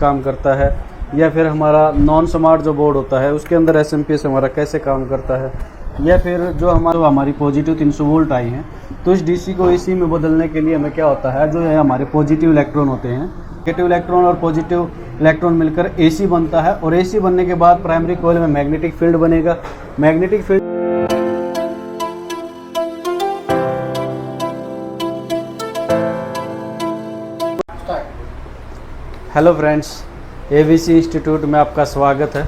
काम करता है, या फिर हमारा नॉन स्मार्ट जो बोर्ड होता है उसके अंदर एसएमपीएस हमारा कैसे काम करता है, या फिर जो हमारी पॉजिटिव 300 वोल्ट आई हैं तो इस डीसी को एसी में बदलने के लिए हमें क्या होता है, जो है हमारे पॉजिटिव इलेक्ट्रॉन होते हैं, नेगेटिव इलेक्ट्रॉन और पॉजिटिव इलेक्ट्रॉन मिलकर एसी बनता है, और एसी बनने के बाद प्राइमरी कॉइल में मैग्नेटिक फील्ड बनेगा। Magnetic field hello friends, AVC institute में आपका स्वागत है।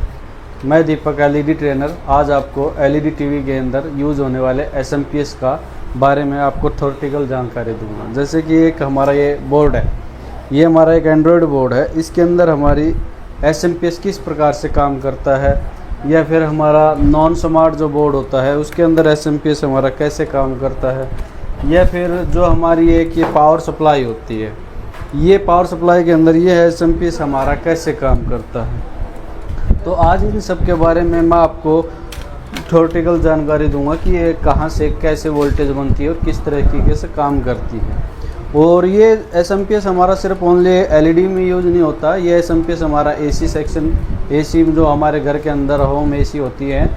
मैं दीपक एलईडी ट्रेनर आज आपको एलईडी टीवी के अंदर यूज़ होने वाले एसएमपीएस का बारे में आपको थ्योरेटिकल जानकारी दूंगा। जैसे कि एक हमारा ये बोर्ड है, ये हमारा एक एंड्रॉयड बोर्ड है, इसके अंदर हमारी एसएमपीएस किस प्रकार से काम करता है, या फिर हमारा नॉन स्मार्ट जो बोर्ड होता है उसके अंदर एसएमपीएस हमारा कैसे काम करता है, या फिर जो हमारी एक ये पावर सप्लाई होती है, ये पावर सप्लाई के अंदर ये एसएमपीएस हमारा कैसे काम करता है। तो आज इन सब के बारे में मैं आपको थ्योरेटिकल जानकारी दूंगा कि ये कहाँ से कैसे वोल्टेज बनती है और किस तरीके से काम करती है। और ये एसएमपीएस हमारा सिर्फ ओनली एलईडी में यूज़ नहीं होता, ये एसएमपीएस हमारा एसी सेक्शन, एसी जो हमारे घर के अंदर होम एसी होती है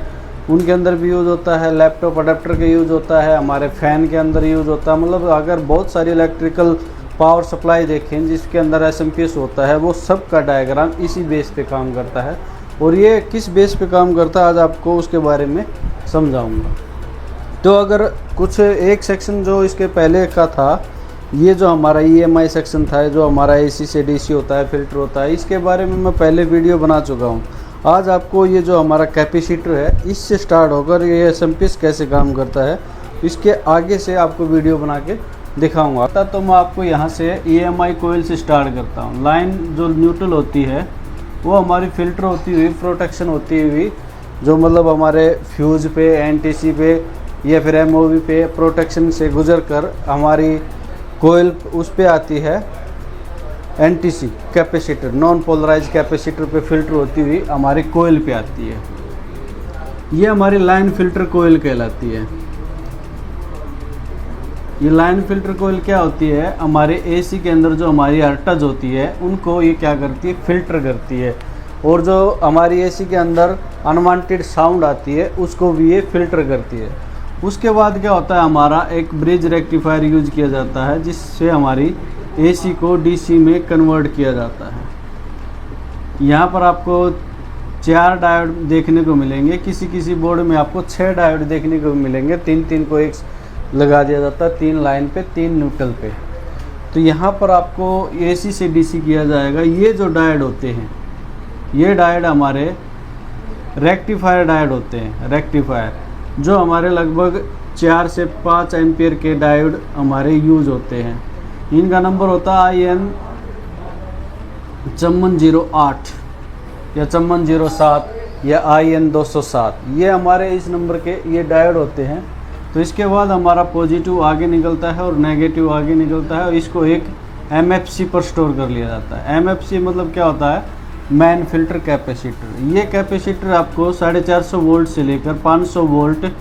उनके अंदर भी यूज़ होता है, लैपटॉप अडेप्टर के यूज़ होता है, हमारे फ़ैन के अंदर यूज़ होता है। मतलब अगर बहुत सारी इलेक्ट्रिकल पावर सप्लाई देखें जिसके अंदर एसएमपीएस होता है, वो सब का डायग्राम इसी बेस पे काम करता है। और ये किस बेस पे काम करता है आज आपको उसके बारे में समझाऊंगा। तो अगर कुछ एक सेक्शन जो इसके पहले का था, ये जो हमारा ईएमआई सेक्शन था, जो हमारा एसी से डीसी होता है, फिल्टर होता है, इसके बारे में मैं पहले वीडियो बना चुका हूँ। आज आपको ये जो हमारा कैपेसिटर है इससे स्टार्ट होकर ये एसएमपीएस कैसे काम करता है इसके आगे से आपको वीडियो बना के दिखाऊंगा। तो मैं आपको यहाँ से ईएमआई कोयल से स्टार्ट करता हूँ। लाइन जो न्यूट्रल होती है वो हमारी फ़िल्टर होती हुई, प्रोटेक्शन होती हुई, जो मतलब हमारे फ्यूज़ पे, एनटीसी पे या फिर एमओवी पे प्रोटेक्शन से गुजर कर हमारी कोयल उस पे आती है NTC capacitor, non polarise capacitor पे फिल्टर होती हुई हमारी कोयल पे आती है। ये हमारी लाइन फ़िल्टर कोयल कहलाती है। ये लाइन फ़िल्टर कोयल क्या होती है, हमारे एसी के अंदर जो हमारी अर्टज होती है उनको ये क्या करती है, फ़िल्टर करती है, और जो हमारी एसी के अंदर अनवांटेड साउंड आती है उसको भी ये फ़िल्टर करती है। उसके बाद क्या होता है, हमारा एक ब्रिज रेक्टिफायर यूज किया जाता है जिससे हमारी एसी को डीसी में कन्वर्ट किया जाता है। यहाँ पर आपको 4 डायोड देखने को मिलेंगे, किसी बोर्ड में आपको 6 डायोड देखने को मिलेंगे। 3 को एक लगा दिया जाता है, 3 लाइन पे, 3 न्यूट्रल पे। तो यहाँ पर आपको एसी से डीसी किया जाएगा। ये जो डायोड होते हैं, ये डायोड हमारे रेक्टिफायर डायोड होते हैं। रेक्टिफायर जो हमारे लगभग 4 से 5 एम्पियर के डायोड हमारे यूज होते हैं। इनका नंबर होता है IN 5408 या 5407 या IN 207। ये हमारे इस नंबर के ये डायोड होते हैं। तो इसके बाद हमारा पॉजिटिव आगे निकलता है और नेगेटिव आगे निकलता है, और इसको एक MFC पर स्टोर कर लिया जाता है। MFC मतलब क्या होता है, मैन फिल्टर कैपेसिटर। ये कैपेसिटर आपको 450 वोल्ट से लेकर 500 वोल्ट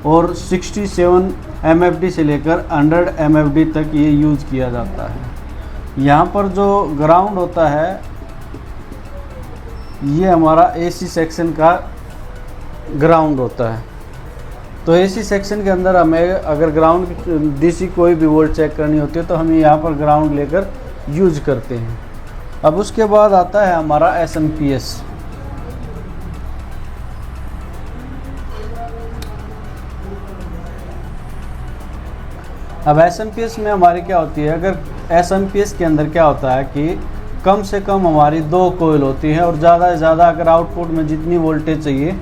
और 67 MFD से लेकर 100 MFD तक ये यूज़ किया जाता है। यहाँ पर जो ग्राउंड होता है ये हमारा AC सेक्शन का ग्राउंड होता है। तो एसी सेक्शन के अंदर हमें अगर ग्राउंड डीसी कोई भी वोल्ट चेक करनी होती है तो हम यहाँ पर ग्राउंड लेकर यूज करते हैं। अब उसके बाद आता है हमारा एसएमपीएस। अब एसएमपीएस में हमारी क्या होती है, अगर एसएमपीएस के अंदर क्या होता है कि कम से कम हमारी 2 कोयल होती हैं, और ज़्यादा से ज़्यादा अगर आउटपुट में जितनी वोल्टेज चाहिए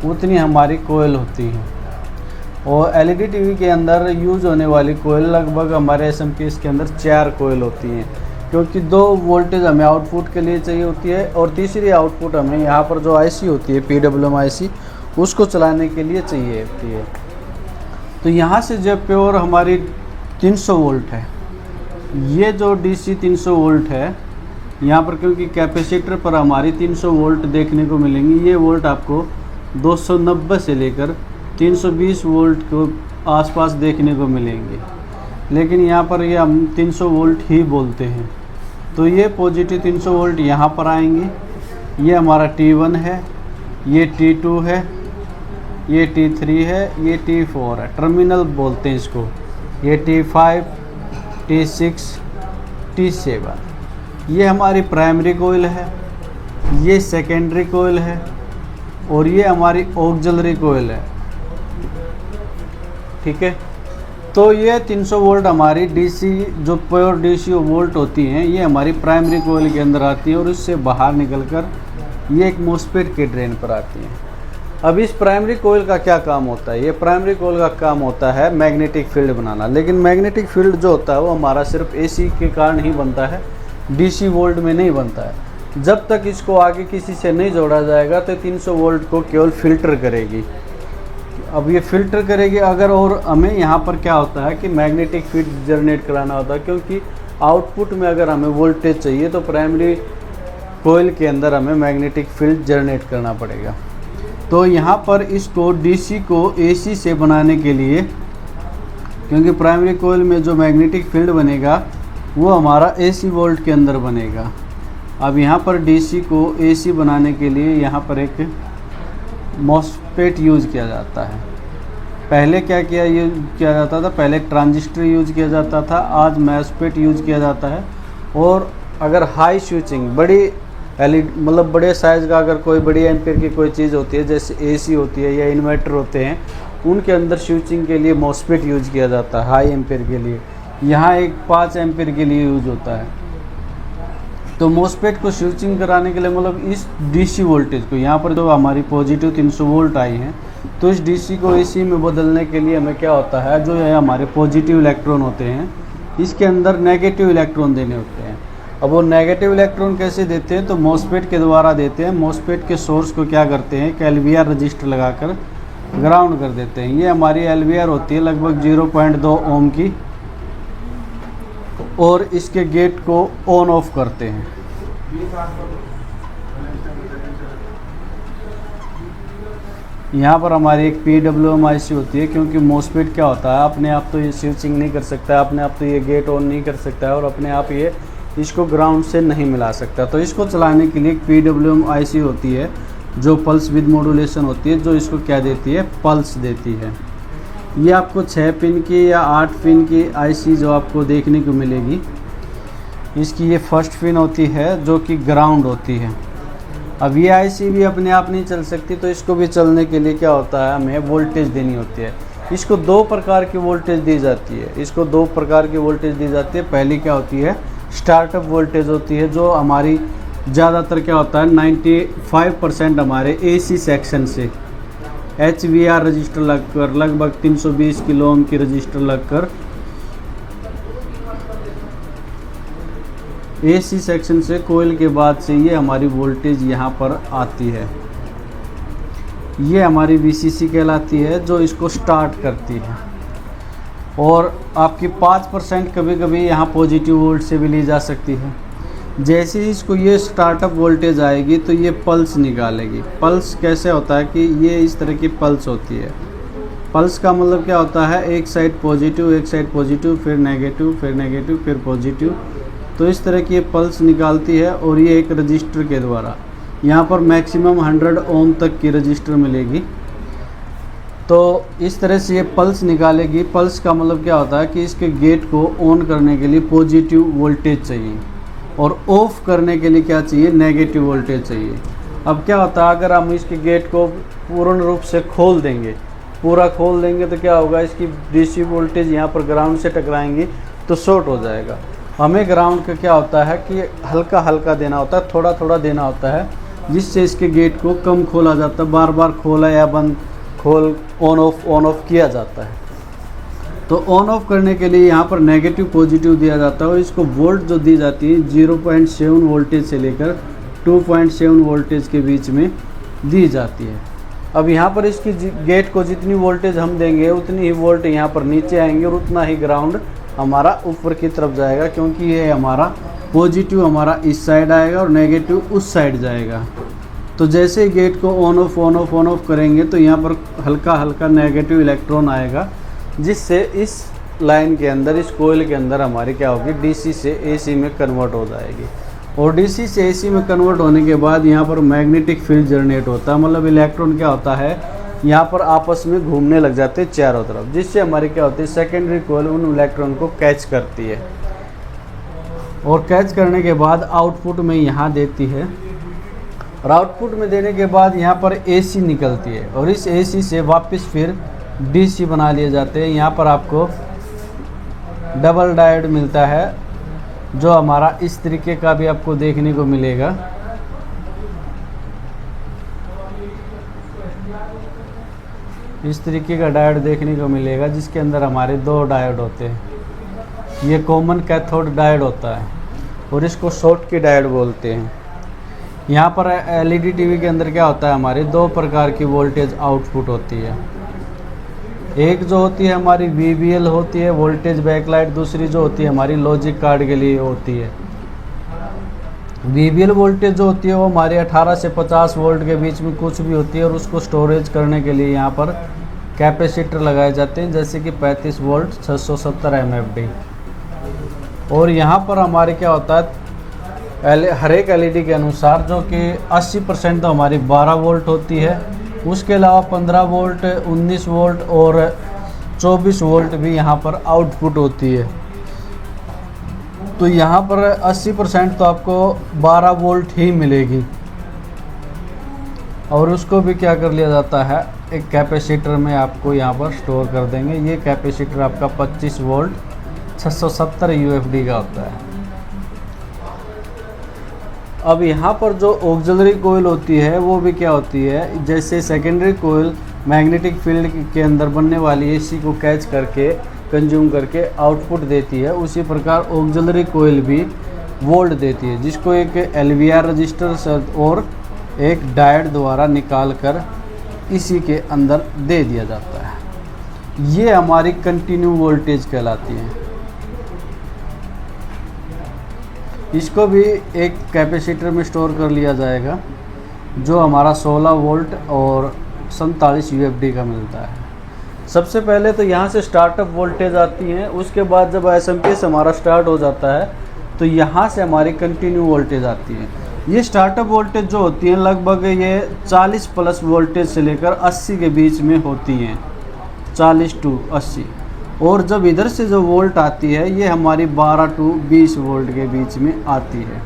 उतनी हमारी कोयल होती है। और एलईडी टीवी के अंदर यूज़ होने वाली कोयल लगभग हमारे एसएमपीएस के अंदर 4 कोयल होती हैं, क्योंकि 2 वोल्टेज हमें आउटपुट के लिए चाहिए होती है, और तीसरी आउटपुट हमें यहाँ पर जो आईसी होती है PWM आईसी उसको चलाने के लिए चाहिए होती है। तो यहाँ से जो प्योर हमारी 300 वोल्ट है, ये जो डीसी 300 वोल्ट है यहाँ पर, क्योंकि कैपेसिटर पर हमारी 300 वोल्ट देखने को मिलेंगी। ये वोल्ट आपको 290 से लेकर 320 वोल्ट को आसपास देखने को मिलेंगे, लेकिन यहाँ पर ये हम 300 वोल्ट ही बोलते हैं। तो ये पॉजिटिव 300 वोल्ट यहाँ पर आएंगे। ये हमारा T1 है, ये T2 है, ये T3 है, ये T4 है, टर्मिनल बोलते हैं इसको। ये T5, T6, T7 ये हमारी प्राइमरी कोयल है, ये सेकेंडरी कोयल है और ये हमारी ऑक्सिलरी कोयल है। ठीक है, तो ये 300 वोल्ट हमारी डीसी जो प्योर डीसी वोल्ट होती हैं ये हमारी प्राइमरी कोयल के अंदर आती है और इससे बाहर निकलकर ये एक मॉसफेट के ड्रेन पर आती हैं। अब इस प्राइमरी कोयल का क्या काम होता है? ये प्राइमरी कोयल का काम होता है मैग्नेटिक फील्ड बनाना, लेकिन मैग्नेटिक फील्ड जो होता है वो हमारा सिर्फ एसी के कारण ही बनता है, डीसी वोल्ट में नहीं बनता है। जब तक इसको आगे किसी से नहीं जोड़ा जाएगा तो 300 वोल्ट को केवल फिल्टर करेगी। अब ये फिल्टर करेगी अगर, और हमें यहाँ पर क्या होता है कि मैग्नेटिक फील्ड जनरेट कराना होता है, क्योंकि आउटपुट में अगर हमें वोल्टेज चाहिए तो प्राइमरी कोयल के अंदर हमें मैग्नेटिक फील्ड जनरेट करना पड़ेगा। तो यहाँ पर इसको डीसी को एसी से बनाने के लिए, क्योंकि प्राइमरी कोयल में जो मैग्नेटिक फील्ड बनेगा वो हमारा एसी वोल्ट के अंदर बनेगा। अब यहाँ पर डीसी को एसी बनाने के लिए यहाँ पर एक मॉसफेट यूज़ किया जाता है। पहले क्या किया जाता था? पहले ट्रांजिस्टर यूज़ किया जाता था, आज मॉसफेट यूज़ किया जाता है। और अगर हाई स्विचिंग बड़ी एलईडी मतलब बड़े साइज़ का अगर कोई बड़ी एम्पीयर की कोई चीज़ होती है जैसे एसी होती है या इन्वर्टर होते हैं, उनके अंदर स्विचिंग के लिए मॉसफेट यूज़ किया जाता है हाई एम्पीयर के लिए। यहाँ एक 5 एम्पीयर के लिए यूज होता है। तो मॉसफेट को स्विचिंग कराने के लिए मतलब इस डीसी वोल्टेज को, यहाँ पर जो हमारी पॉजिटिव 300 वोल्ट आई हैं, तो इस डीसी को एसी में बदलने के लिए हमें क्या होता है, जो है हमारे पॉजिटिव इलेक्ट्रॉन होते हैं इसके अंदर नेगेटिव इलेक्ट्रॉन देने होते हैं। अब वो नेगेटिव इलेक्ट्रॉन कैसे देते हैं? तो मॉसफेट के द्वारा देते हैं। मॉसफेट के सोर्स को क्या करते हैं, एक एलवीआर रजिस्टर लगाकर ग्राउंड कर देते हैं। ये हमारी एलवीआर होती है लगभग 0.2 ओम की, और इसके गेट को ऑन ऑफ करते हैं। यहाँ पर हमारी एक PWM IC होती है, क्योंकि मॉसफेट क्या होता है अपने आप तो ये स्विचिंग नहीं कर सकता है, अपने आप तो ये गेट ऑन नहीं कर सकता है और अपने आप ये इसको ग्राउंड से नहीं मिला सकता। तो इसको चलाने के लिए एक PWM IC होती है जो पल्स विद मॉड्यूलेशन होती है, जो इसको क्या देती है, पल्स देती है। ये आपको 6 पिन की या 8 पिन की IC जो आपको देखने को मिलेगी, इसकी ये फर्स्ट पिन होती है जो कि ग्राउंड होती है। अब ये IC भी अपने आप नहीं चल सकती, तो इसको भी चलने के लिए क्या होता है, हमें वोल्टेज देनी होती है। इसको 2 प्रकार की वोल्टेज दी जाती है, इसको 2 प्रकार की वोल्टेज दी जाती है। पहली क्या होती है, स्टार्टअप वोल्टेज होती है, जो हमारी ज़्यादातर क्या होता है 95% हमारे AC सेक्शन से HVR रजिस्टर लगकर लगभग 320 किलो ओम की रजिस्टर लगकर AC सेक्शन से कोयल के बाद से ये हमारी वोल्टेज यहाँ पर आती है। ये हमारी VCC कहलाती है जो इसको स्टार्ट करती है। और आपकी 5% कभी कभी यहाँ पॉजिटिव वोल्ट से भी ली जा सकती है। जैसे ही इसको ये स्टार्टअप वोल्टेज आएगी तो ये पल्स निकालेगी। पल्स कैसे होता है कि ये इस तरह की पल्स होती है। पल्स का मतलब क्या होता है, एक साइड पॉजिटिव, फिर नेगेटिव, फिर पॉजिटिव। तो इस तरह की ये पल्स निकालती है और ये एक रजिस्टर के द्वारा, यहाँ पर मैक्सिमम 100 ओम तक की रजिस्टर मिलेगी। तो इस तरह से ये पल्स निकालेगी। पल्स का मतलब क्या होता है कि इसके गेट को ऑन करने के लिए पॉजिटिव वोल्टेज चाहिए और ऑफ करने के लिए क्या चाहिए, नेगेटिव वोल्टेज चाहिए। अब क्या होता है, अगर हम इसके गेट को पूर्ण रूप से खोल देंगे तो क्या होगा, इसकी डीसी वोल्टेज यहाँ पर ग्राउंड से टकराएंगी तो शॉर्ट हो जाएगा। हमें ग्राउंड का क्या होता है कि हल्का हल्का देना होता है, थोड़ा थोड़ा देना होता है, जिससे इसके गेट को कम खोला जाता है, बार बार खोला या बंद खोल ऑन ऑफ किया जाता है। तो ऑन ऑफ करने के लिए यहाँ पर नेगेटिव पॉजिटिव दिया जाता है और इसको वोल्ट जो दी जाती है 0.7 वोल्टेज से लेकर 2.7 वोल्टेज के बीच में दी जाती है। अब यहाँ पर इसकी गेट को जितनी वोल्टेज हम देंगे उतनी ही वोल्ट यहाँ पर नीचे आएंगे और उतना ही ग्राउंड हमारा ऊपर की तरफ जाएगा, क्योंकि ये हमारा पॉजिटिव हमारा इस साइड आएगा और नेगेटिव उस साइड जाएगा। तो जैसे ही गेट को ऑन ऑफ करेंगे तो यहाँ पर हल्का हल्का नेगेटिव इलेक्ट्रॉन आएगा, जिससे इस लाइन के अंदर, इस कोयल के अंदर हमारी क्या होगी, डीसी से एसी में कन्वर्ट हो जाएगी। और डीसी से एसी में कन्वर्ट होने के बाद यहाँ पर मैग्नेटिक फील्ड जनरेट होता है, मतलब इलेक्ट्रॉन क्या होता है यहाँ पर आपस में घूमने लग जाते हैं चारों तरफ, जिससे हमारी क्या होती है, सेकेंडरी कोयल उन इलेक्ट्रॉन को कैच करती है और कैच करने के बाद आउटपुट में यहाँ देती है। और आउटपुट में देने के बाद यहाँ पर एसी निकलती है और इस एसी से वापस फिर डीसी बना लिए जाते हैं। यहाँ पर आपको डबल डायोड मिलता है, जो हमारा इस तरीके का भी आपको देखने को मिलेगा। इस तरीके का डायोड देखने को मिलेगा, जिसके अंदर हमारे 2 डायोड होते हैं। ये कॉमन कैथोड डायोड होता है और इसको शॉर्ट की डायोड बोलते हैं। यहाँ पर एलईडी टीवी के अंदर क्या होता है, हमारे 2 प्रकार की वोल्टेज आउटपुट होती है। एक जो होती है हमारी VBL होती है, वोल्टेज बैकलाइट, दूसरी जो होती है हमारी लॉजिक कार्ड के लिए होती है। VBL वोल्टेज जो होती है वो हमारे 18 से 50 वोल्ट के बीच में कुछ भी होती है और उसको स्टोरेज करने के लिए यहाँ पर कैपेसिटर लगाए जाते हैं, जैसे कि 35 वोल्ट 670 MFD। और यहाँ पर हमारे क्या होता है, हर एक एलईडी के अनुसार, जो कि 80% तो हमारी 12 वोल्ट होती है, उसके अलावा 15 वोल्ट, 19 वोल्ट और 24 वोल्ट भी यहाँ पर आउटपुट होती है। तो यहाँ पर 80% तो आपको 12 वोल्ट ही मिलेगी और उसको भी क्या कर लिया जाता है, एक कैपेसिटर में आपको यहाँ पर स्टोर कर देंगे। ये कैपेसिटर आपका 25 वोल्ट 670 UFD का होता है। अब यहाँ पर जो ऑक्सिलरी कोयल होती है वो भी क्या होती है, जैसे सेकेंडरी कोयल मैग्नेटिक फील्ड के अंदर बनने वाली एसी को कैच करके कंज्यूम करके आउटपुट देती है, उसी प्रकार ऑक्सिलरी कोयल भी वोल्ट देती है, जिसको एक LVR रजिस्टर और एक डायोड द्वारा निकाल कर इसी के अंदर दे दिया जाता है। ये हमारी कंटिन्यू वोल्टेज कहलाती है। इसको भी एक कैपेसिटर में स्टोर कर लिया जाएगा, जो हमारा 16 वोल्ट और 47 UFD का मिलता है। सबसे पहले तो यहाँ से स्टार्टअप वोल्टेज आती है, उसके बाद जब SMPS हमारा स्टार्ट हो जाता है तो यहाँ से हमारी कंटिन्यू वोल्टेज आती है। ये स्टार्टअप वोल्टेज जो होती है लगभग ये 40 प्लस वोल्टेज से लेकर 80 के बीच में होती हैं, 40 to 80। और जब इधर से जो वोल्ट आती है ये हमारी 12 to 20 वोल्ट के बीच में आती है।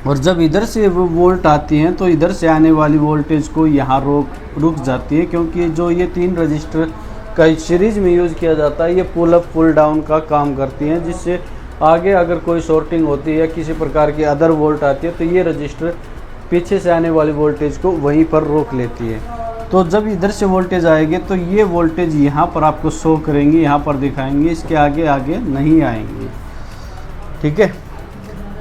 और जब इधर से वो वोल्ट आती हैं तो इधर से आने वाली वोल्टेज को यहाँ रुक जाती है, क्योंकि जो ये 3 रजिस्टर का सीरीज में यूज़ किया जाता है ये पुल अप पुल डाउन का काम करती हैं, जिससे आगे अगर कोई शॉर्टिंग होती है या किसी प्रकार की अदर वोल्ट आती है तो ये रजिस्टर पीछे से आने वाली वोल्टेज को वहीं पर रोक लेती है। तो जब इधर से वोल्टेज आएगी तो ये वोल्टेज यहाँ पर आपको शो करेंगी, यहाँ पर दिखाएंगे, इसके आगे आगे नहीं आएंगी। ठीक है।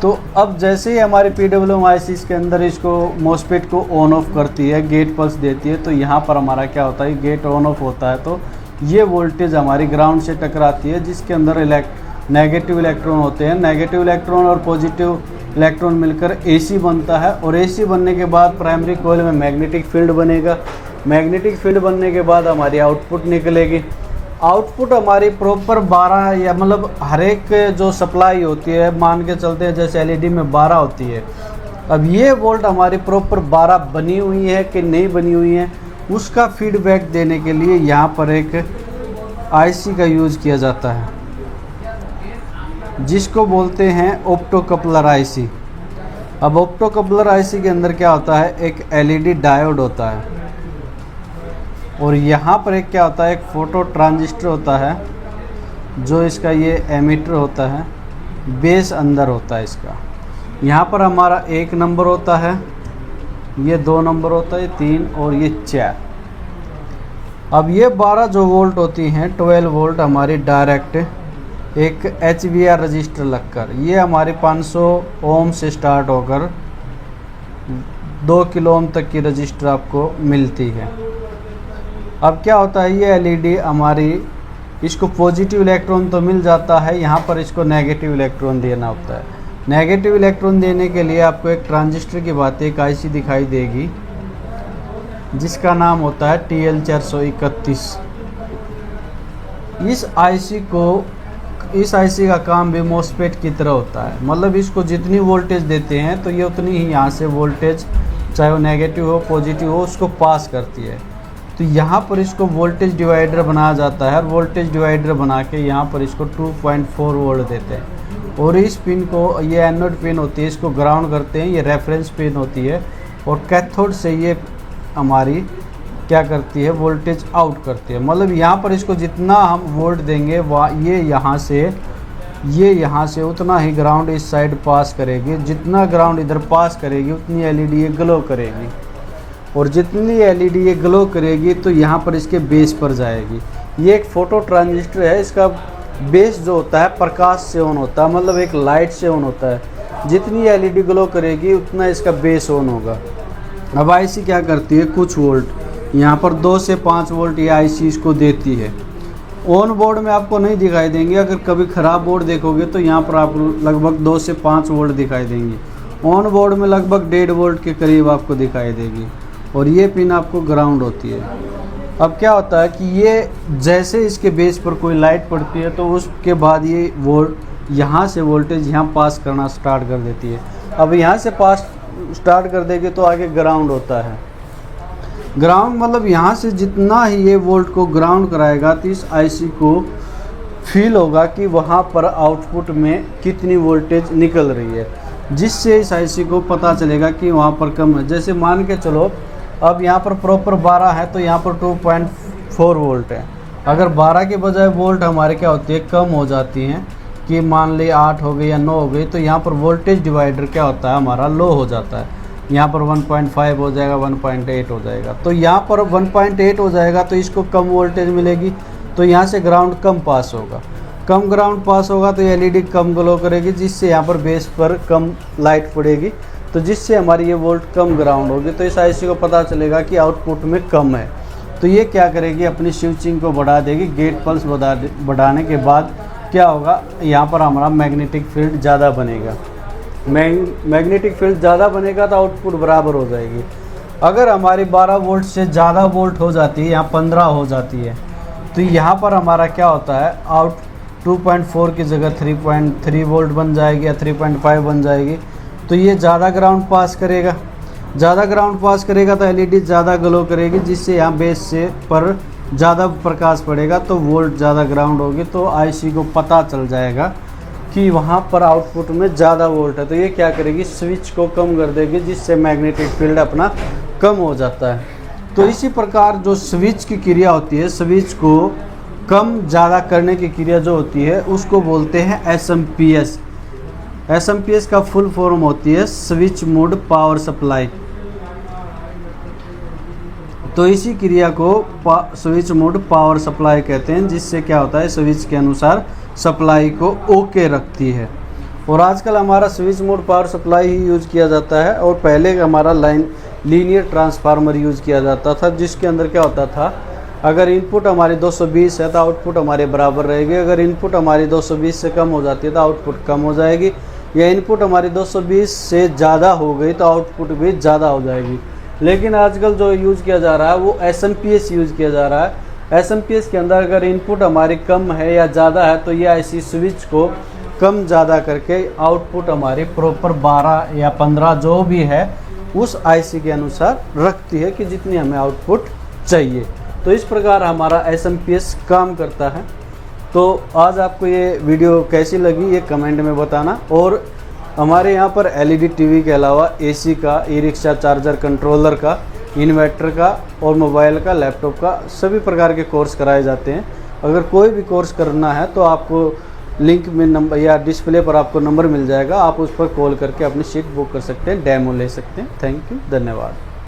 तो अब जैसे ही हमारे PWM ICs के अंदर इसको मॉसफेट को ऑन ऑफ करती है, गेट पल्स देती है, तो यहाँ पर हमारा क्या होता है, गेट ऑन ऑफ होता है तो ये वोल्टेज हमारी ग्राउंड से टकराती है, जिसके अंदर नेगेटिव इलेक्ट्रॉन होते हैं। नेगेटिव इलेक्ट्रॉन और पॉजिटिव इलेक्ट्रॉन मिलकर AC बनता है और AC बनने के बाद प्राइमरी कोयल में मैग्नेटिक फील्ड बनेगा। मैग्नेटिक फील्ड बनने के बाद हमारी आउटपुट निकलेगी। आउटपुट हमारी प्रॉपर 12 या मतलब हर एक जो सप्लाई होती है, मान के चलते हैं जैसे LED में 12 होती है। अब ये वोल्ट हमारी प्रॉपर 12 बनी हुई है कि नहीं बनी हुई है, उसका फीडबैक देने के लिए यहाँ पर एक IC का यूज़ किया जाता है, जिसको बोलते हैं ऑप्टोकपलर IC। अब ऑप्टोकपलर IC के अंदर क्या होता है, एक LED डायोड होता है और यहाँ पर एक क्या होता है, एक फोटो ट्रांजिस्टर होता है, जो इसका ये एमीटर होता है, बेस अंदर होता है इसका। यहाँ पर हमारा 1 नंबर होता है, ये 2 नंबर होता है, 3 और ये 4। अब ये 12 जो वोल्ट होती हैं, 12 वोल्ट हमारी डायरेक्ट एक HVR रजिस्टर लगकर, ये हमारी 500 ओम से स्टार्ट होकर 2 किलो ओम तक की रजिस्टर आपको मिलती है। अब क्या होता है, ये LED हमारी, इसको पॉजिटिव इलेक्ट्रॉन तो मिल जाता है, यहाँ पर इसको नेगेटिव इलेक्ट्रॉन देना होता है। नेगेटिव इलेक्ट्रॉन देने के लिए आपको एक ट्रांजिस्टर की बात एक IC दिखाई देगी, जिसका नाम होता है TL431। इस आईसी का काम भी मॉसफेट की तरह होता है, मतलब इसको जितनी वोल्टेज देते हैं तो ये उतनी ही यहाँ से वोल्टेज, चाहे वो नेगेटिव हो पॉजिटिव हो, उसको पास करती है। तो यहाँ पर इसको वोल्टेज डिवाइडर बनाया जाता है और वोल्टेज डिवाइडर बना के यहाँ पर इसको 2.4 वोल्ट देते हैं। और इस पिन को, ये एनोड पिन होती है, इसको ग्राउंड करते हैं, ये रेफरेंस पिन होती है। और कैथोड से ये हमारी क्या करती है, वोल्टेज आउट करती है। मतलब यहाँ पर इसको जितना हम वोल्ट देंगे ये यहाँ से उतना ही ग्राउंड इस साइड पास करेगी। जितना ग्राउंड इधर पास करेगी उतनी एलईडी ये ग्लो करेगी, और जितनी एलईडी ये ग्लो करेगी तो यहाँ पर इसके बेस पर जाएगी। ये एक फोटो ट्रांजिस्टर है, इसका बेस जो होता है प्रकाश से ऑन होता है, मतलब एक लाइट से ऑन होता है। जितनी एलईडी ग्लो करेगी उतना इसका बेस ऑन होगा। अब आईसी क्या करती है, कुछ वोल्ट यहाँ पर 2 से 5 वोल्ट ये आईसी इसको देती है। ऑन बोर्ड में आपको नहीं दिखाई देंगे, अगर कभी ख़राब बोर्ड देखोगे तो यहाँ पर आपको लगभग 2 से 5 वोल्ट दिखाई देंगी। ऑन बोर्ड में लगभग 1.5 वोल्ट के करीब आपको दिखाई देगी। और ये पिन आपको ग्राउंड होती है। अब क्या होता है कि ये जैसे इसके बेस पर कोई लाइट पड़ती है तो उसके बाद ये यहाँ से वोल्टेज यहाँ पास करना स्टार्ट कर देती है। अब यहाँ से पास स्टार्ट कर देगी तो आगे ग्राउंड होता है। ग्राउंड मतलब यहाँ से जितना ही ये वोल्ट को ग्राउंड कराएगा तो इस आईसी को फील होगा कि वहाँ पर आउटपुट में कितनी वोल्टेज निकल रही है, जिससे इस आईसी को पता चलेगा कि वहाँ पर कम है। जैसे मान के चलो अब यहाँ पर प्रॉपर 12 है तो यहाँ पर 2.4 वोल्ट है। अगर 12 के बजाय वोल्ट हमारे क्या होती है, कम हो जाती हैं, कि मान ली 8 हो गई या 9 हो गई, तो यहाँ पर वोल्टेज डिवाइडर क्या होता है, हमारा लो हो जाता है। यहाँ पर 1.5 हो जाएगा, 1.8 हो जाएगा। तो यहाँ पर 1.8 हो जाएगा तो इसको कम वोल्टेज मिलेगी, तो यहाँ से ग्राउंड कम पास होगा। कम ग्राउंड पास होगा तो एलईडी कम ग्लो करेगी, जिससे यहाँ पर बेस पर कम लाइट पड़ेगी, तो जिससे हमारी ये वोल्ट कम ग्राउंड होगी। तो इस आईसी को पता चलेगा कि आउटपुट में कम है, तो ये क्या करेगी, अपनी स्विचिंग को बढ़ा देगी। गेट पल्स बढ़ाने के बाद क्या होगा, यहाँ पर हमारा मैग्नेटिक फील्ड ज़्यादा बनेगा। मैग्नेटिक फील्ड ज़्यादा बनेगा तो आउटपुट बराबर हो जाएगी। अगर हमारी 12 वोल्ट से ज़्यादा वोल्ट हो जाती है, यहाँ 15 हो जाती है, तो यहाँ पर हमारा क्या होता है, आउट 2.4 की जगह 3.3 वोल्ट बन जाएगी या 3.5 बन जाएगी। तो ये ज़्यादा ग्राउंड पास करेगा। ज़्यादा ग्राउंड पास करेगा तो एलईडी ज़्यादा ग्लो करेगी, जिससे यहाँ बेस से पर ज़्यादा प्रकाश पड़ेगा, तो वोल्ट ज़्यादा ग्राउंड होगी। तो आईसी को पता चल जाएगा कि वहाँ पर आउटपुट में ज़्यादा वोल्ट है। तो ये क्या करेगी, स्विच को कम कर देगी, जिससे मैग्नेटिक फील्ड अपना कम हो जाता है। तो इसी प्रकार जो स्विच की क्रिया होती है, स्विच को कम ज़्यादा करने की क्रिया जो होती है उसको बोलते हैं एसएमपीएस। एसएमपीएस का फुल फॉर्म होती है स्विच मोड पावर सप्लाई। तो इसी क्रिया को स्विच मोड पावर सप्लाई कहते हैं, जिससे क्या होता है, स्विच के अनुसार सप्लाई को ओके रखती है। और आजकल हमारा स्विच मोड पावर सप्लाई ही यूज़ किया जाता है, और पहले हमारा लीनियर ट्रांसफार्मर यूज़ किया जाता था, जिसके अंदर क्या होता था, अगर इनपुट हमारी 220 है तो आउटपुट हमारे बराबर रहेगी। अगर इनपुट हमारी 220 से कम हो जाती है तो आउटपुट कम हो जाएगी, या इनपुट हमारी 220 से ज़्यादा हो गई तो आउटपुट भी ज़्यादा हो जाएगी। लेकिन आजकल जो यूज़ किया जा रहा है वो एसएमपीएस यूज़ किया जा रहा है। एसएमपीएस के अंदर अगर इनपुट हमारी कम है या ज़्यादा है तो ये आईसी स्विच को कम ज़्यादा करके आउटपुट हमारी प्रॉपर 12 या 15 जो भी है उस आईसी के अनुसार रखती है कि जितनी हमें आउटपुट चाहिए। तो इस प्रकार हमारा एसएमपीएस काम करता है। तो आज आपको ये वीडियो कैसी लगी ये कमेंट में बताना। और हमारे यहाँ पर एलईडी टीवी के अलावा एसी का, ई रिक्शा चार्जर कंट्रोलर का, इन्वर्टर का और मोबाइल का, लैपटॉप का सभी प्रकार के कोर्स कराए जाते हैं। अगर कोई भी कोर्स करना है तो आपको लिंक में नंबर या डिस्प्ले पर आपको नंबर मिल जाएगा, आप उस पर कॉल करके अपनी सीट बुक कर सकते हैं, डेमो ले सकते हैं। थैंक यू, धन्यवाद।